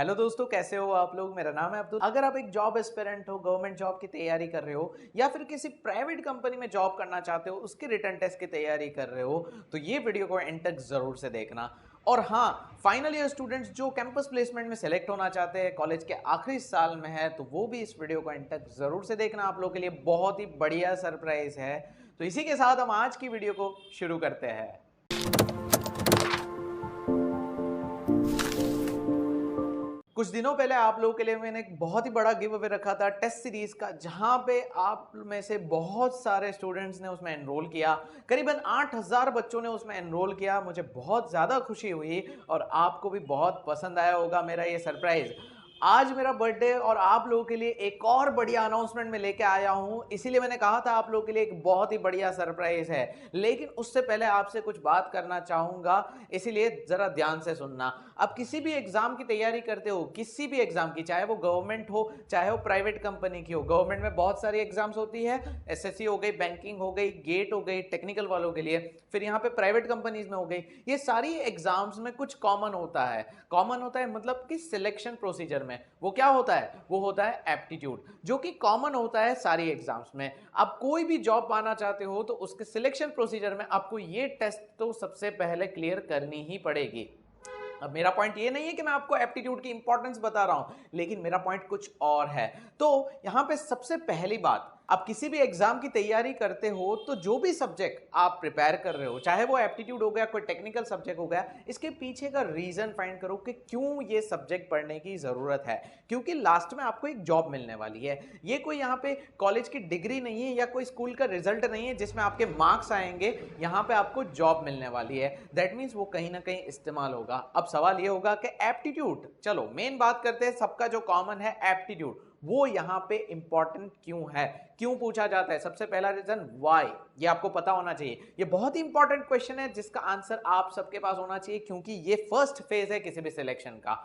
Hello दोस्तों, कैसे हो आप लोग। मेरा नाम है अब्दुल। अगर आप एक जॉब एस्पिरेंट हो, गवर्नमेंट जॉब की तैयारी कर रहे हो या फिर किसी प्राइवेट कंपनी में जॉब करना चाहते हो, उसके रिटन टेस्ट की तैयारी कर रहे हो, तो ये वीडियो को एंड तक जरूर से देखना। और हाँ, फाइनल ईयर स्टूडेंट्स जो कैंपस प्लेसमेंट में सेलेक्ट होना चाहते हैं, कॉलेज के आखिरी साल में है, तो वो भी इस वीडियो को एंड तक जरूर से देखना। आप लोग के लिए बहुत ही बढ़िया सरप्राइज है। तो इसी के साथ हम आज की वीडियो को शुरू करते हैं। कुछ दिनों पहले आप लोगों के लिए मैंने एक बहुत ही बड़ा गिव अवे रखा था टेस्ट सीरीज का, जहां पे आप में से बहुत सारे स्टूडेंट्स ने उसमें एनरोल किया। करीबन 8000 बच्चों ने उसमें एनरोल किया। मुझे बहुत ज़्यादा खुशी हुई और आपको भी बहुत पसंद आया होगा मेरा ये सरप्राइज। आज मेरा बर्थडे और आप लोगों के लिए एक और बढ़िया अनाउंसमेंट में लेके आया हूं, इसीलिए मैंने कहा था आप लोगों के लिए एक बहुत ही बढ़िया सरप्राइज है। लेकिन उससे पहले आपसे कुछ बात करना चाहूंगा, इसीलिए जरा ध्यान से सुनना। आप किसी भी एग्जाम की तैयारी करते हो, किसी भी एग्जाम की, चाहे वो गवर्नमेंट हो चाहे वो प्राइवेट कंपनी की हो। गवर्नमेंट में बहुत सारी एग्जाम्स होती है, एसएससी हो गई, बैंकिंग हो गई, गेट हो गई टेक्निकल वालों के लिए, फिर यहाँ पे प्राइवेट कंपनीज में हो गई। ये सारी एग्जाम्स में कुछ कॉमन होता है। कॉमन होता है मतलब कि सिलेक्शन प्रोसीजर में वो क्या होता है, वो होता है एप्टीट्यूड, जो कि कॉमन होता है सारी एग्जाम्स में। आप कोई भी जॉब पाना चाहते हो तो उसके सिलेक्शन प्रोसीजर में आपको ये टेस्ट तो सबसे पहले क्लियर करनी ही पड़ेगी। अब मेरा पॉइंट ये नहीं है कि मैं आपको एप्टीट्यूड की इंपॉर्टेंस बता रहा हूं, लेकिन मेरा पॉइंट कुछ और है। तो यहां पे सबसे पहली बात, आप किसी भी एग्जाम की तैयारी करते हो तो जो भी सब्जेक्ट आप प्रिपेयर कर रहे हो, चाहे वो एप्टीट्यूड हो गया, कोई टेक्निकल सब्जेक्ट हो गया, इसके पीछे का रीजन फाइंड करो कि क्यों ये सब्जेक्ट पढ़ने की जरूरत है। क्योंकि लास्ट में आपको एक जॉब मिलने वाली है। ये कोई यहाँ पे कॉलेज की डिग्री नहीं है या कोई स्कूल का रिजल्ट नहीं है जिसमें आपके मार्क्स आएंगे। यहाँ पे आपको जॉब मिलने वाली है। दैट मीन्स वो कहीं ना कहीं इस्तेमाल होगा। अब सवाल ये होगा कि एप्टीट्यूड, चलो मेन बात करते हैं, सबका जो कॉमन है एप्टीट्यूड, वो यहां पे इंपॉर्टेंट क्यों है, क्यों पूछा जाता है। सबसे पहला रीजन व्हाई, ये आपको पता होना चाहिए। ये बहुत ही इंपॉर्टेंट क्वेश्चन है जिसका आंसर आप सबके पास होना चाहिए, क्योंकि ये फर्स्ट फेज है किसी भी सिलेक्शन का।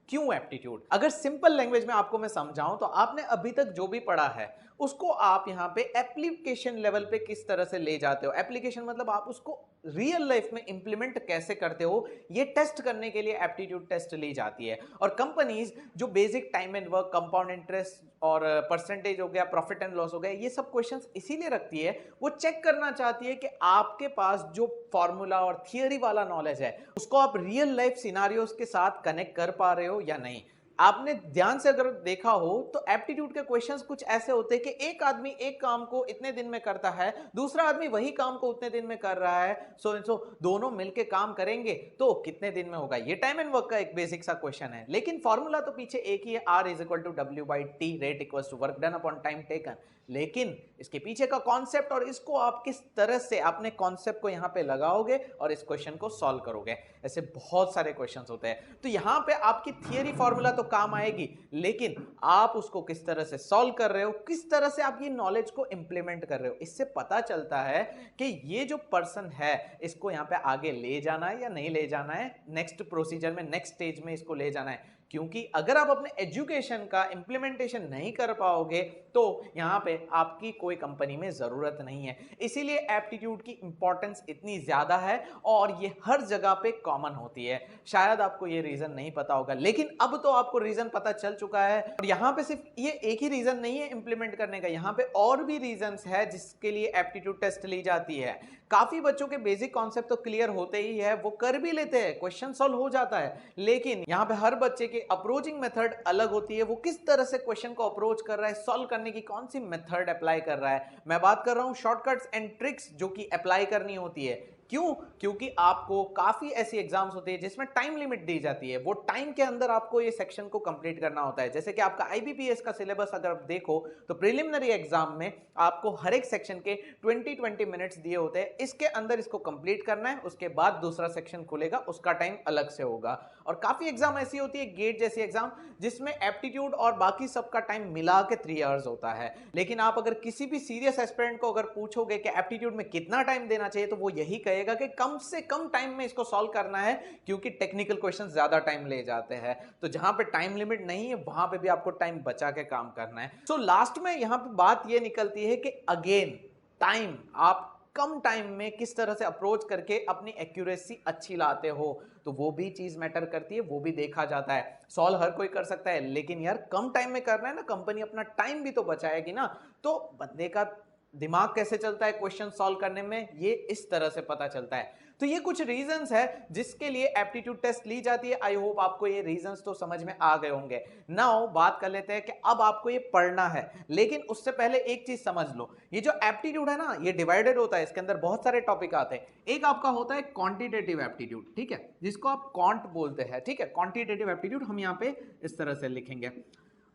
क्यों एप्टीट्यूड? अगर सिंपल लैंग्वेज में आपको मैं समझाऊं तो आपने अभी तक जो भी पढ़ा है उसको आप यहां पे एप्लीकेशन लेवल पे किस तरह से ले जाते हो। एप्लीकेशन मतलब आप उसको रियल लाइफ में इंप्लीमेंट कैसे करते हो, ये टेस्ट करने के लिए एप्टीट्यूड टेस्ट ली जाती है। और कंपनीज जो basic time and work, compound interest और परसेंटेज हो गया, प्रॉफिट एंड लॉस हो गया, ये सब क्वेश्चंस इसीलिए रखती है, वो चेक करना चाहती है कि आपके पास जो फॉर्मूला और थियरी वाला नॉलेज है उसको आप रियल लाइफ सिनारियोस के साथ कनेक्ट कर पा रहे हो या नहीं। आपने ध्यान से अगर देखा हो तो एप्टीट्यूड के क्वेश्चंस कुछ ऐसे होते हैं कि एक आदमी एक काम को इतने दिन में करता है, दूसरा आदमी वही काम को उतने दिन में कर रहा है, सो दोनों मिलके काम करेंगे तो कितने दिन में होगा। ये टाइम एंड वर्क का एक बेसिक सा क्वेश्चन है, लेकिन फॉर्मूला तो पीछे एक ही है, R is equal to W by T, rate equal to work done upon time taken. लेकिन इसके पीछे का कॉन्सेप्ट और इसको आप किस तरह से अपने कॉन्सेप्ट को यहां पे लगाओगे और इस क्वेश्चन को सॉल्व करोगे, ऐसे बहुत सारे क्वेश्चंस होते हैं। तो यहां पे आपकी थियरी फॉर्मूला तो काम आएगी, लेकिन आप उसको किस तरह से सॉल्व कर रहे हो, किस तरह से आप ये नॉलेज को इंप्लीमेंट कर रहे हो, इससे पता चलता है कि ये जो पर्सन है इसको यहां पे आगे ले जाना है या नहीं ले जाना है, नेक्स्ट प्रोसीजर में, नेक्स्ट स्टेज में इसको ले जाना है। क्योंकि अगर आप अपने एजुकेशन का इंप्लीमेंटेशन नहीं कर पाओगे तो यहां पे आपकी कोई कंपनी में जरूरत नहीं है। इसीलिए एप्टीट्यूड की इंपॉर्टेंस इतनी ज्यादा है और ये हर जगह पे कॉमन होती है। शायद आपको ये रीजन नहीं पता होगा, लेकिन अब तो आपको रीजन पता चल चुका है। और यहां पे सिर्फ ये एक ही रीजन नहीं है इंप्लीमेंट करने का, यहां पे और भी रीजंस है जिसके लिए एप्टीट्यूड टेस्ट ली जाती है। काफी बच्चों के बेसिक कॉन्सेप्ट तो क्लियर होते ही है, वो कर भी लेते हैं, क्वेश्चन सॉल्व हो जाता है, लेकिन यहां पे हर बच्चे की अप्रोचिंग मेथड अलग होती है। वो किस तरह से क्वेश्चन को अप्रोच कर रहा है, सॉल्व करने की कौन सी मेथड अप्लाई कर रहा है। मैं बात कर रहा हूं शॉर्टकट्स एंड ट्रिक्स जो कि अप्लाई करनी होती है। क्यों? क्योंकि आपको काफी ऐसी एग्जाम्स होती है जिसमें टाइम लिमिट दी जाती है, वो टाइम के अंदर आपको ये सेक्शन को कंप्लीट करना होता है। जैसे कि आपका आईबीपीएस का सिलेबस अगर आप देखो तो प्रिलिमिनरी एग्जाम में आपको हर एक सेक्शन के 20-20 मिनट्स दिए होते हैं, इसके अंदर इसको कंप्लीट करना है, उसके बाद दूसरा सेक्शन खुलेगा, उसका टाइम अलग से होगा। और काफी एग्जाम ऐसी होती है, गेट जैसी एग्जाम, जिसमें एप्टीट्यूड और बाकी सबका टाइम मिला के 3 आवर्स होता है। लेकिन आप अगर किसी भी सीरियस एस्पिरेंट को अगर पूछोगे कि एप्टीट्यूड में कितना टाइम देना चाहिए, तो वो यही कहेगा कि कम से कम टाइम में इसको सॉल्व करना है, क्योंकि टेक्निकल क्वेश्चन ज्यादा टाइम ले जाते हैं। तो जहां पे टाइम लिमिट नहीं है वहां पे भी आपको टाइम बचा के काम करना है। तो लास्ट में यहां पे बात ये निकलती है कि अगेन टाइम, आप कम टाइम में किस तरह से अप्रोच करके अपनी एक्यूरेसी अच्छी लाते हो, तो वो भी चीज मैटर करती है, वो भी देखा जाता है। सॉल्व हर कोई कर सकता है, लेकिन यार कम टाइम में करना है ना, कंपनी अपना टाइम भी तो बचाएगी ना। तो बंदे का दिमाग कैसे चलता है क्वेश्चन सॉल्व करने में, ये इस तरह से पता चलता है। तो ये कुछ रीजंस है जिसके लिए एप्टीट्यूड टेस्ट ली जाती है। आई होप आपको ये रीजंस तो समझ में आ गए होंगे। नाउ बात कर लेते हैं कि अब आपको ये पढ़ना है, लेकिन उससे पहले एक चीज समझ लो, ये जो एप्टीट्यूड है ना, ये डिवाइडेड होता है, इसके अंदर बहुत सारे टॉपिक आते हैं। एक आपका होता है क्वांटिटेटिव एप्टीट्यूड, ठीक है, जिसको आप क्वांट बोलते हैं, ठीक है, क्वांटिटेटिव एप्टीट्यूड हम यहाँ पे इस तरह से लिखेंगे।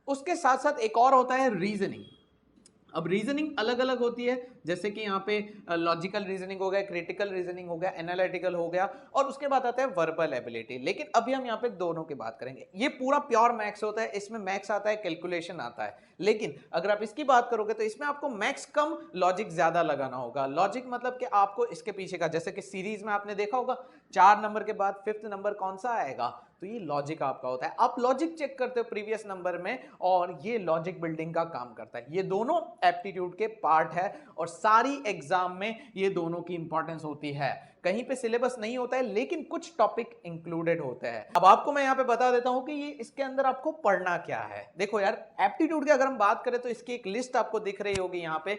उसके साथ साथ एक और होता है रीजनिंग। अब रीजनिंग अलग अलग होती है, जैसे कि यहाँ पे लॉजिकल रीजनिंग हो गया, क्रिटिकल रीजनिंग हो गया, एनालिटिकल हो गया, और उसके बाद आता है वर्बल एबिलिटी। लेकिन अभी हम यहाँ पे दोनों की बात करेंगे। ये पूरा प्योर मैथ्स होता है, इसमें मैथ्स आता है, कैलकुलेशन आता है। लेकिन अगर आप इसकी बात करोगे तो इसमें आपको मैथ्स कम, लॉजिक ज्यादा लगाना होगा। लॉजिक मतलब कि आपको इसके पीछे का, जैसे कि सीरीज में आपने देखा होगा 4 नंबर के बाद 5th नंबर कौन सा आएगा, तो ये लॉजिक आपका होता है। आप लॉजिक चेक करते हो प्रीवियस नंबर में, और ये लॉजिक बिल्डिंग का काम करता है। ये दोनों एप्टीट्यूड के पार्ट है, और सारी एग्जाम में ये दोनों की इंपॉर्टेंस होती है। कहीं पे सिलेबस नहीं होता है, लेकिन कुछ टॉपिक इंक्लूडेड होते हैं। अब आपको मैं यहाँ पे बता देता हूं कि ये इसके अंदर आपको पढ़ना क्या है। देखो यार, एप्टीट्यूड की अगर हम बात करें तो इसकी एक लिस्ट आपको दिख रही होगी यहाँ पे,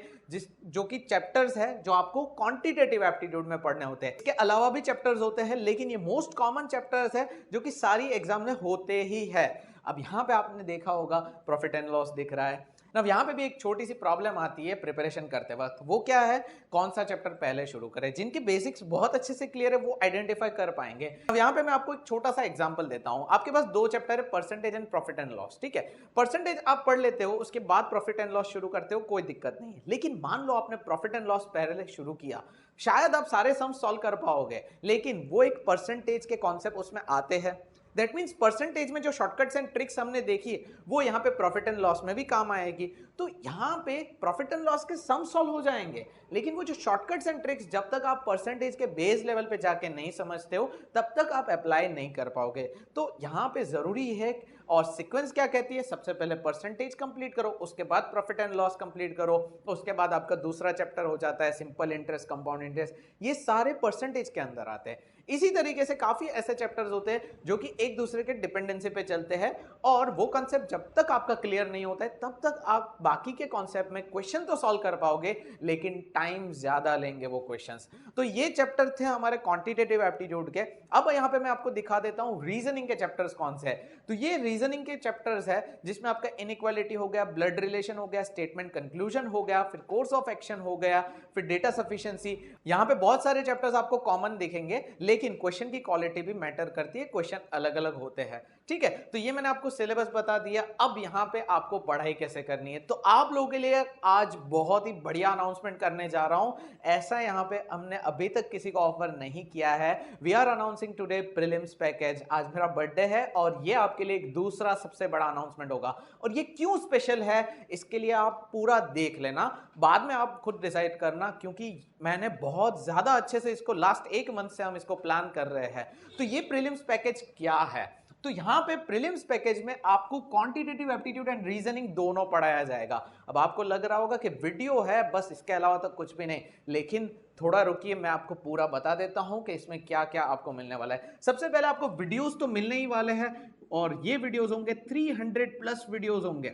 जो कि चैप्टर्स है जो आपको क्वांटिटेटिव एप्टीट्यूड में पढ़ने होते हैं। इसके अलावा भी चैप्टर्स होते हैं, लेकिन ये मोस्ट कॉमन चैप्टर्स है जो कि सारी एग्जाम में होते ही है। अब यहाँ पे आपने देखा होगा प्रॉफिट एंड लॉस दिख रहा है। अब यहाँ पे भी एक छोटी सी प्रॉब्लम आती है प्रिपरेशन करते वक्त, वो क्या है, कौन सा चैप्टर पहले शुरू करें। जिनके बेसिक्स बहुत अच्छे से क्लियर है वो आइडेंटिफाई कर पाएंगे। अब यहाँ पे मैं आपको एक छोटा सा एग्जांपल देता हूँ। आपके पास 2 चैप्टर है, percentage and profit and loss, ठीक है। परसेंटेज आप पढ़ लेते हो, उसके बाद प्रॉफिट एंड लॉस शुरू करते हो, कोई दिक्कत नहीं है। लेकिन मान लो आपने प्रॉफिट एंड लॉस पहले शुरू किया, शायद आप सारे सम सॉल्व कर पाओगे, लेकिन वो एक परसेंटेज के कॉन्सेप्ट उसमें आते हैं। दैट मीन्स परसेंटेज में जो शॉर्टकट्स एंड ट्रिक्स हमने देखी वो यहाँ पे प्रॉफिट एंड लॉस में भी काम आएगी। तो यहाँ पे प्रॉफिट एंड लॉस के सम सॉल्व हो जाएंगे, लेकिन वो जो शॉर्टकट्स एंड ट्रिक्स जब तक आप परसेंटेज के बेस लेवल पे जाके नहीं समझते हो तब तक आप अप्लाई नहीं कर पाओगे। तो यहाँ पे जरूरी है, और सीक्वेंस क्या कहती है, सबसे पहले परसेंटेज कंप्लीट करो, उसके बाद प्रॉफिट एंड लॉस कंप्लीट करो, उसके बाद आपका दूसरा चैप्टर हो जाता है सिंपल इंटरेस्ट, कंपाउंड इंटरेस्ट। ये सारे परसेंटेज के अंदर आते हैं। इसी तरीके से काफी ऐसे चैप्टर्स होते हैं जो कि एक दूसरे के डिपेंडेंसी पे चलते हैं, और वो कॉन्सेप्ट जब तक आपका क्लियर नहीं होता है तब तक आप बाकी के कॉन्सेप्ट में क्वेश्चन तो सॉल्व कर पाओगे, लेकिन टाइम ज्यादा लेंगे वो क्वेश्चंस। तो ये चैप्टर थे हमारे क्वांटिटेटिव एप्टीट्यूड के। अब यहाँ पे मैं आपको दिखा देता हूँ रीजनिंग के चैप्टर्स कौन से हैं। तो ये रीजनिंग के चैप्टर्स है जिसमें आपका इनइक्वालिटी हो गया, ब्लड रिलेशन हो गया, स्टेटमेंट कंक्लूजन हो गया, फिर कोर्स ऑफ एक्शन हो गया, फिर डेटा सफिशिएंसी। यहाँ पे बहुत सारे चैप्टर्स आपको कॉमन दिखेंगे, लेकिन क्वेश्चन की क्वालिटी भी मैटर करती है, क्वेश्चन अलग अलग होते हैं, ठीक है। तो ये मैंने आपको सिलेबस बता दिया। अब यहाँ पे आपको पढ़ाई कैसे करनी है, तो आप लोगों के लिए आज बहुत ही बढ़िया अनाउंसमेंट करने जा रहा हूं। ऐसा यहाँ पे हमने अभी तक किसी को ऑफर नहीं किया है। We are announcing today prelims package. आज मेरा बर्थडे है और ये आपके लिए एक दूसरा सबसे बड़ा अनाउंसमेंट होगा। और ये क्यों स्पेशल है इसके लिए आप पूरा देख लेना, बाद में आप खुद डिसाइड करना, क्योंकि मैंने बहुत ज्यादा अच्छे से इसको लास्ट 1 मंथ से हम इसको प्लान कर रहे हैं। तो ये प्रीलिम्स पैकेज क्या है, तो यहां पे प्रीलिम्स पैकेज में आपको क्वांटिटेटिव एप्टीट्यूड एंड रीजनिंग दोनों पढ़ाया जाएगा। अब आपको लग रहा होगा कि वीडियो है बस, इसके अलावा तो कुछ भी नहीं, लेकिन थोड़ा रुकिए, मैं आपको पूरा बता देता हूं कि इसमें क्या क्या आपको मिलने वाला है। सबसे पहले आपको वीडियोस तो मिलने ही वाले हैं, और ये वीडियोस होंगे 300 प्लस वीडियोस होंगे,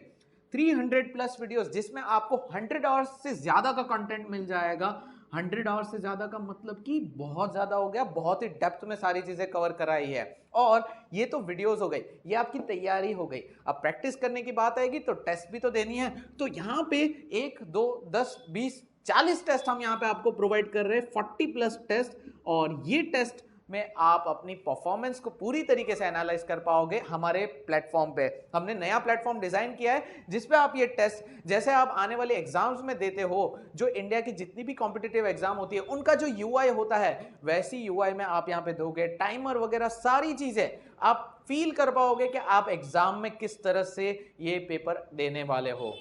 300 प्लस वीडियोस, जिसमें आपको 100 आवर्स से ज्यादा का कंटेंट मिल जाएगा। 100 आवर्स से ज्यादा का मतलब कि बहुत ज्यादा हो गया, बहुत ही डेप्थ में सारी चीजें कवर कराई है। और ये तो वीडियोस हो गई, ये आपकी तैयारी हो गई। अब प्रैक्टिस करने की बात आएगी तो टेस्ट भी तो देनी है। तो यहाँ पे 1, 2, 10, 20, 40 टेस्ट हम यहाँ पे आपको प्रोवाइड कर रहे हैं, 40 प्लस टेस्ट। और ये टेस्ट में आप अपनी परफॉर्मेंस को पूरी तरीके से एनालाइज कर पाओगे हमारे प्लेटफॉर्म पे। हमने नया प्लेटफॉर्म डिजाइन किया है जिसपे आप ये टेस्ट, जैसे आप आने वाले एग्जाम्स में देते हो, जो इंडिया की जितनी भी कॉम्पिटिटिव एग्जाम होती है उनका जो यूआई होता है, वैसी यूआई में आप यहाँ पे दोगे। टाइमर वगैरह सारी चीजें आप फील कर पाओगे कि आप एग्जाम में किस तरह से ये पेपर देने वाले हो।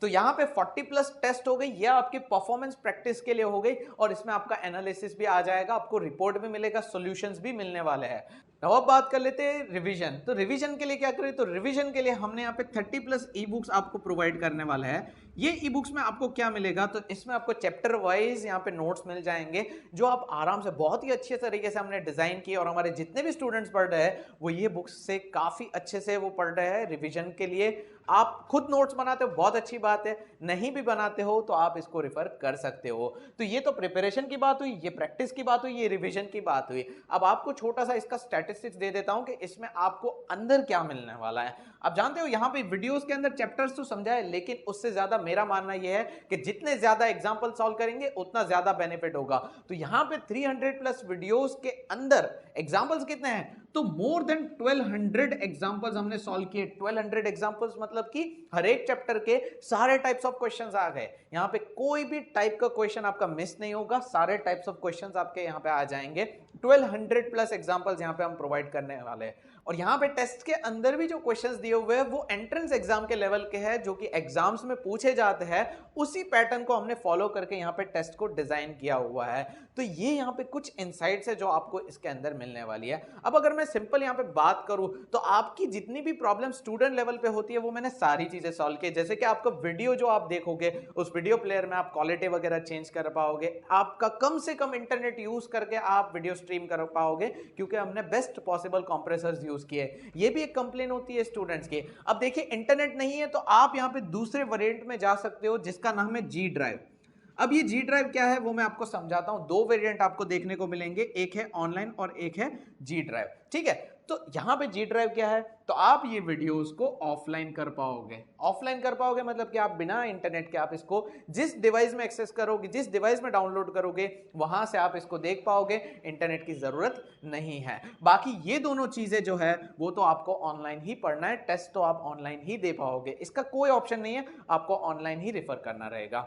तो यहाँ पे 40 प्लस टेस्ट हो गई, यह आपकी परफॉर्मेंस प्रैक्टिस के लिए हो गई, और इसमें आपका एनालिसिस भी आ जाएगा, आपको रिपोर्ट भी मिलेगा, सॉल्यूशंस भी मिलने वाले हैं। अब बात कर लेते हैं रिवीजन। तो रिवीजन के लिए क्या करें, तो रिवीजन के लिए हमने यहाँ पे 30+ ई बुक्स आपको प्रोवाइड करने वाला है। ये ई बुक्स में आपको क्या मिलेगा, तो इसमें आपको चैप्टर वाइज यहाँ पे नोट्स मिल जाएंगे जो आप आराम से बहुत ही अच्छे तरीके से हमने डिजाइन किए, और हमारे जितने भी स्टूडेंट्स पढ़ रहे हैं वो ये बुक्स से काफी अच्छे से वो पढ़ रहे हैं रिवीजन के लिए। आप खुद नोट्स बनाते हो बहुत अच्छी बात है, नहीं भी बनाते हो तो आप इसको रेफर कर सकते हो। तो ये तो प्रिपरेशन की बात हुई, ये प्रैक्टिस की बात हुई, ये रिवीजन की बात हुई। अब आपको छोटा सा इसका स्टैटिस्टिक्स दे देता हूं कि इसमें आपको अंदर क्या मिलने वाला है। आप जानते हो यहाँ पे वीडियोस के अंदर चैप्टर्स तो समझाए, लेकिन उससे ज्यादा मेरा मानना यह है कि जितने ज्यादा एग्जांपल सॉल्व करेंगे उतना ज्यादा बेनिफिट होगा। तो यहाँ पे 300+ वीडियोस के अंदर एग्जांपल्स कितने हैं, तो मोर देन 1200 एग्जांपल्स हमने सॉल्व किए। 1200 एग्जांपल्स मतलब कि हर एक चैप्टर के सारे टाइप्स ऑफ क्वेश्चंस आ गए। यहाँ पे कोई भी टाइप का क्वेश्चन आपका मिस नहीं होगा, सारे टाइप्स ऑफ क्वेश्चंस आपके यहाँ पे आ जाएंगे। 1200+ एग्जांपल्स यहाँ पे हम प्रोवाइड करने वाले हैं। और यहाँ पे टेस्ट के अंदर भी जो क्वेश्चंस दिए हुए हैं वो एंट्रेंस एग्जाम के लेवल के हैं, जो कि एग्जाम्स में पूछे जाते हैं। उसी पैटर्न को हमने फॉलो करके यहाँ पे टेस्ट को डिजाइन किया हुआ है। तो ये यहाँ पे कुछ इनसाइट्स है जो आपको इसके अंदर मिलने वाली है। अब अगर मैं सिंपल यहाँ पे बात करूं तो आपकी जितनी भी प्रॉब्लम स्टूडेंट लेवल पे होती है वो मैंने सारी चीजें सॉल्व की। जैसे कि आपका वीडियो जो आप देखोगे उस वीडियो प्लेयर में आप क्वालिटी वगैरह चेंज कर पाओगे, आपका कम से कम इंटरनेट यूज करके आप वीडियो स्ट्रीम कर पाओगे, क्योंकि हमने बेस्ट पॉसिबल कंप्रेसर्स यूज किए। ये भी एक कंप्लेन होती है स्टूडेंट्स की। अब देखिए इंटरनेट नहीं है तो आप यहाँ पे दूसरे वेरिएंट में जा सकते हो जिसका नाम है जी ड्राइव। अब ये जी ड्राइव क्या है वो मैं आपको समझाता हूं। दो वेरिएंट आपको देखने को मिलेंगे, एक है ऑनलाइन और एक है जी ड्राइव। ठीक है, तो यहां पे जी ड्राइव क्या है, तो आप ये वीडियोस को ऑफलाइन कर पाओगे। ऑफलाइन कर पाओगे मतलब कि आप बिना इंटरनेट के आप इसको जिस डिवाइस में एक्सेस करोगे, जिस डिवाइस में डाउनलोड करोगे, वहां से आप इसको देख पाओगे। इंटरनेट की जरूरत नहीं है। बाकी ये दोनों चीजें जो है वो तो आपको ऑनलाइन ही पढ़ना है, टेस्ट तो आप ऑनलाइन ही दे पाओगे, इसका कोई ऑप्शन नहीं है, आपको ऑनलाइन ही रेफर करना रहेगा।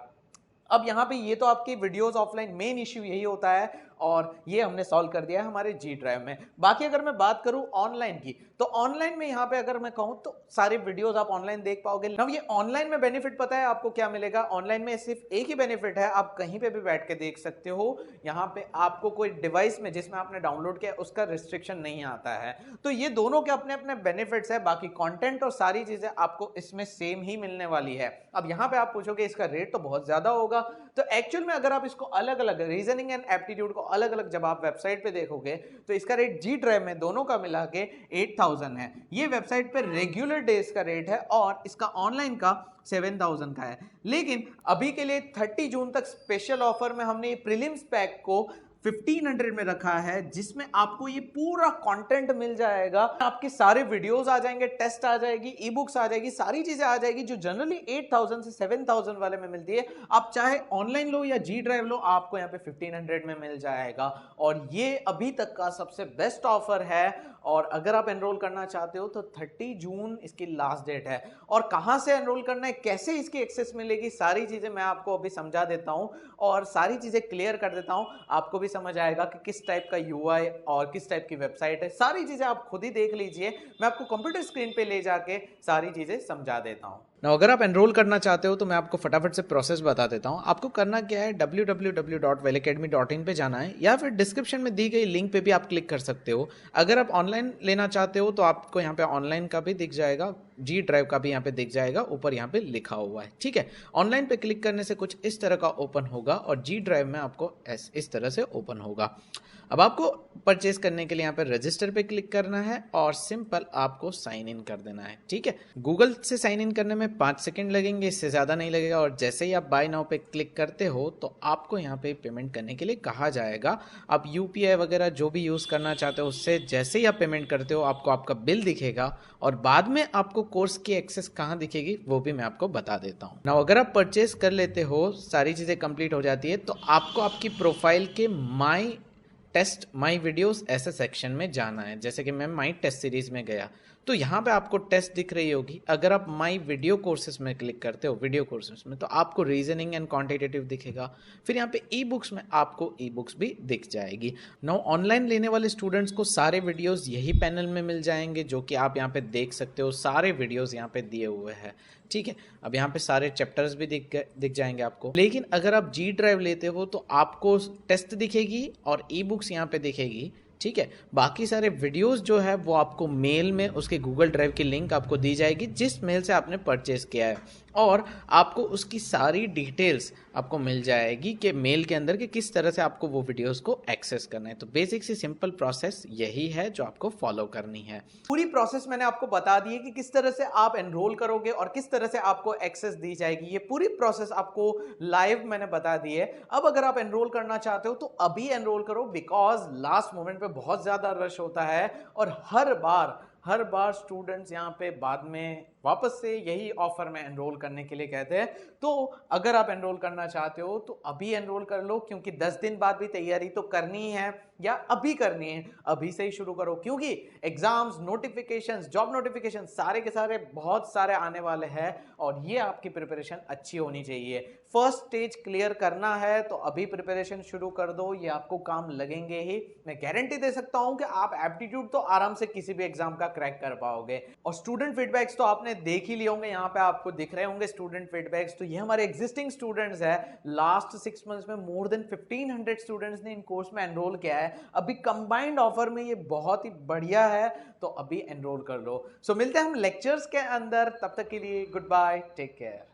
अब यहाँ पे ये तो आपकी वीडियोस ऑफलाइन मेन इश्यू यही होता है, और ये हमने सॉल्व कर दिया है हमारे जी ड्राइव में। बाकी अगर मैं बात करूं ऑनलाइन की, तो ऑनलाइन में यहाँ पे अगर मैं कहूं तो सारे वीडियोस आप ऑनलाइन देख पाओगे। अब ये ऑनलाइन में बेनिफिट पता है आपको क्या मिलेगा, ऑनलाइन में सिर्फ एक ही बेनिफिट है, आप कहीं पे भी बैठ के देख सकते हो। यहाँ पे आपको कोई डिवाइस में जिसमें आपने डाउनलोड किया उसका रिस्ट्रिक्शन नहीं आता है। तो ये दोनों के अपने अपने बेनिफिट्स है। बाकी कंटेंट और सारी चीजें आपको इसमें सेम ही मिलने वाली है। अब यहाँ पे आप पूछोगे इसका रेट तो बहुत ज्यादा होगा, तो एक्चुअल में अगर आप इसको अलग अलग रीजनिंग एंड एप्टीट्यूड को अलग अलग जब आप वेबसाइट पे देखोगे तो इसका रेट जी ड्राइव में दोनों का मिला के 8000 है। ये वेबसाइट पे रेगुलर डेज का रेट है और इसका ऑनलाइन का 7000 का है। लेकिन अभी के लिए 30 जून तक स्पेशल ऑफर में हमने ये प्रीलिम्स पैक को 1500 में रखा है, जिसमें आपको ये पूरा कंटेंट मिल जाएगा। आपके सारे वीडियोस आ जाएंगे, टेस्ट आ जाएगी, ई बुक्स आ जाएगी, सारी चीजें आ जाएगी जो जनरली 8000 से 7000 वाले में मिलती है। आप चाहे ऑनलाइन लो या जी ड्राइव लो, आपको यहाँ पे 1500 में मिल जाएगा। और ये अभी तक का सबसे बेस्ट ऑफर है। और अगर आप एनरोल करना चाहते हो तो 30 जून इसकी लास्ट डेट है। और कहां से एनरोल करना है, कैसे इसकी एक्सेस मिलेगी, सारी चीजें मैं आपको अभी समझा देता हूं और सारी चीजें क्लियर कर देता हूं। आपको भी समझ आएगा कि किस टाइप का यूआई और किस टाइप की वेबसाइट है। सारी चीजें आप खुद ही देख लीजिए, मैं आपको कंप्यूटर स्क्रीन पे ले जाके सारी चीजें समझा देता हूं। ना अगर आप एनरोल करना चाहते हो तो मैं आपको फटाफट से प्रोसेस बता देता हूं। आपको करना क्या है, www.velacademy.in पे जाना है, या फिर डिस्क्रिप्शन में दी गई लिंक पे भी आप क्लिक कर सकते हो। अगर आप ऑनलाइन लेना चाहते हो तो आपको यहाँ पे ऑनलाइन का भी दिख जाएगा, जी ड्राइव का भी यहाँ पे दिख जाएगा, ऊपर यहाँ पे लिखा हुआ है। ठीक है, ऑनलाइन पे क्लिक करने से कुछ इस तरह का ओपन होगा और जी ड्राइव में आपको इस तरह से ओपन होगा। अब आपको परचेस करने के लिए यहाँ पे रजिस्टर पे क्लिक करना है और सिंपल आपको साइन इन कर देना है। ठीक है, गूगल से साइन इन करने में 5 सेकंड लगेंगे, इससे ज़्यादा नहीं लगेगा। और जैसे ही आप बाय नाउ पे क्लिक करते हो तो आपको यहाँ पे पेमेंट करने के लिए कहा जाएगा। आप यूपीआई वगैरह जो भी यूज़ करना चाहते हो उससे जैसे ही आप पेमेंट करते हो आपको आपका बिल दिखेगा, और बाद में आपको कोर्स की एक्सेस कहाँ दिखेगी वो भी मैं आपको बता देता हूँ। नाउ अगर आप परचेस कर लेते हो, सारी चीज़ें कंप्लीट हो जाती है, तो आपको आपकी प्रोफाइल के माई टेस्ट माई वीडियोस ऐसे सेक्शन में जाना है। जैसे कि मैं माई टेस्ट सीरीज में गया तो यहाँ पे आपको टेस्ट दिख रही होगी। अगर आप माई वीडियो कोर्सेज में क्लिक करते हो, वीडियो कोर्सेज में, तो आपको रीजनिंग एंड क्वांटिटेटिव दिखेगा। फिर यहाँ पे ई बुक्स में आपको ई बुक्स भी दिख जाएगी। नाउ ऑनलाइन लेने वाले स्टूडेंट्स को सारे वीडियोस यही पैनल में मिल जाएंगे, जो कि आप यहाँ पे देख सकते हो। सारे वीडियोस यहाँ पे दिए हुए हैं। ठीक है, अब यहाँ पे सारे चैप्टर्स भी दिख जाएंगे आपको। लेकिन अगर आप जी ड्राइव लेते हो तो आपको टेस्ट दिखेगी और ई बुक्स यहाँ पे दिखेगी। ठीक है। बाकी सारे वीडियोस जो है वो आपको मेल में उसके गूगल ड्राइव की लिंक आपको दी जाएगी जिस मेल से आपने परचेज किया है, और आपको उसकी सारी डिटेल्स आपको मिल जाएगी कि मेल के अंदर कि किस तरह से आपको वो वीडियोस को एक्सेस करना है। तो बेसिक सी सिंपल प्रोसेस यही है जो आपको फॉलो करनी है। पूरी प्रोसेस मैंने आपको बता दी है कि किस तरह से आप एनरोल करोगे और किस तरह से आपको एक्सेस दी जाएगी। ये पूरी प्रोसेस आपको लाइव मैंने बता दी है। अब अगर आप एनरोल करना चाहते हो तो अभी एनरोल करो, बिकॉज लास्ट मोमेंट पे बहुत ज्यादा रश होता है और हर बार स्टूडेंट्स यहाँ पे बाद में वापस से यही ऑफर में एनरोल करने के लिए कहते हैं। तो अगर आप एनरोल करना चाहते हो तो अभी एनरोल कर लो, क्योंकि 10 दिन बाद भी तैयारी तो करनी है या अभी करनी है, अभी से ही शुरू करो, क्योंकि एग्जाम्स, नोटिफिकेशंस, जॉब नोटिफिकेशन सारे के सारे बहुत सारे आने वाले हैं और ये आपकी प्रिपरेशन अच्छी होनी चाहिए। फर्स्ट स्टेज क्लियर करना है तो अभी प्रिपरेशन शुरू कर दो, ये आपको काम लगेंगे ही। मैं गारंटी दे सकता हूं कि आप एप्टीट्यूड तो आराम से किसी भी एग्जाम का क्रैक कर पाओगे। और स्टूडेंट फीडबैक्स तो आपने देख ही लिए होंगे, यहाँ पे आपको दिख रहे होंगे स्टूडेंट फीडबैक्स। तो ये हमारे एग्जिस्टिंग स्टूडेंट्स है, लास्ट 6 मंथ्स में मोर देन 1500 स्टूडेंट्स ने इन कोर्स में एनरोल किया है। अभी कंबाइंड ऑफर में ये बहुत ही बढ़िया है, तो अभी एनरोल कर लो। सो मिलते हैं हम लेक्चर्स के अंदर, तब तक के लिए गुड बाय, टेक केयर।